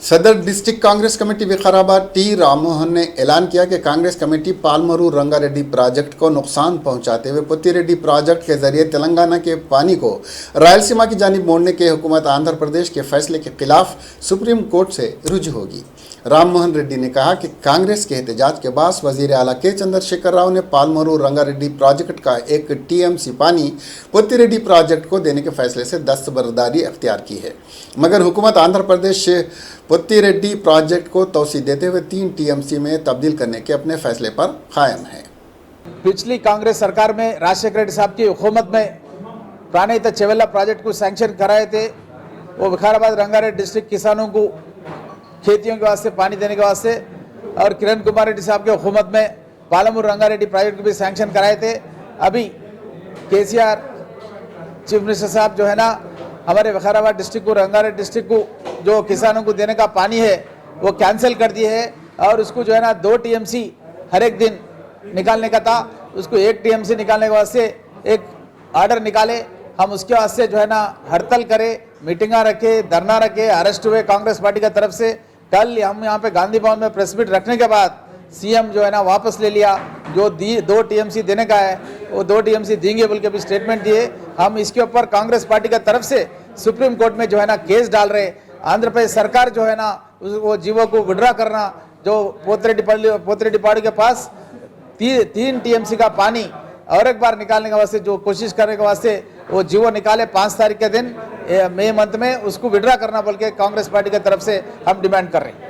सदर district Congress committee Vikarabad T Rammohan ने ऐलान किया कि कांग्रेस कमेटी पालमरू रंगारेड्डी प्रोजेक्ट को नुकसान पहुंचाते हुए पोतिरेड्डी प्रोजेक्ट के जरिए तेलंगाना के पानी को रायलसीमा की जानिब मोड़ने के हुकूमत आंध्र प्रदेश के फैसले के खिलाफ सुप्रीम कोर्ट से रुजू होगी। राममोहन रेड्डी ने कहा कि कांग्रेस के एहतजाज के बाद वजीर आला के चंद्रशेखर राव ने पालमरू रंगारेड्डी प्रोजेक्ट का 1 टीएमसी पानी पोतिरेड्डी प्रोजेक्ट को देने के फैसले से दस्तबरदारी अख्तियार की है, मगर हुकूमत आंध्र प्रदेश पोतिरेड्डी प्रोजेक्ट को तोसी देते हुए 3 टीएमसी में तब्दील करने के अपने फैसले पर कायम है। पिछली कांग्रेस सरकार में राजशेखर रेड्डी साहब की हुकूमत में प्राणहिता चेवेला प्रोजेक्ट को सैंक्शन कराए थे। वो विकाराबाद रंगारेड्डी डिस्ट्रिक्ट किसानों को खेतियों के वास्ते पानी देने के वास्ते, और किरण कुमार रेड्डी साहब की हुकूमत में पालमरू रंगारेड्डी प्रोजेक्ट को भी सैंक्शन कराए थे। अभी केसीआर चीफ मिनिस्टर साहब जो है ना, हमारे विकाराबाद डिस्ट्रिक्ट को, रंगारेड्डी डिस्ट्रिक्ट को जो किसानों को देने का पानी है वो कैंसिल कर दिए है, और उसको जो है ना 2 टीएमसी हर एक दिन निकालने का था, उसको 1 टीएमसी निकालने के वास्ते एक ऑर्डर निकाले। हम उसके वास्ते जो है ना हड़ताल करे, मीटिंगा रखे, धरना रखे, अरेस्ट हुए कांग्रेस पार्टी की तरफ से। कल हम यहाँ पे गांधी भवन में प्रेस मीट रखने के बाद सीएम जो है ना वापस ले लिया, जो 2 टीएमसी देने का है वो 2 टीएमसी देंगे बोल के भी स्टेटमेंट दिए। हम इसके ऊपर कांग्रेस पार्टी की तरफ से सुप्रीम कोर्ट में जो है ना केस डाल रहे। आंध्र प्रदेश सरकार जो है ना वो जीवो को विड्रॉ करना, जो पोतिरेड्डी पार्टी के पास 3 टीएमसी का पानी और एक बार निकालने के वास्ते जो कोशिश करने के वास्ते वो जीवो निकाले 5 तारीख के दिन मई मंथ में, उसको विड्रॉ करना बोल के कांग्रेस पार्टी की तरफ से हम डिमांड कर रहे हैं।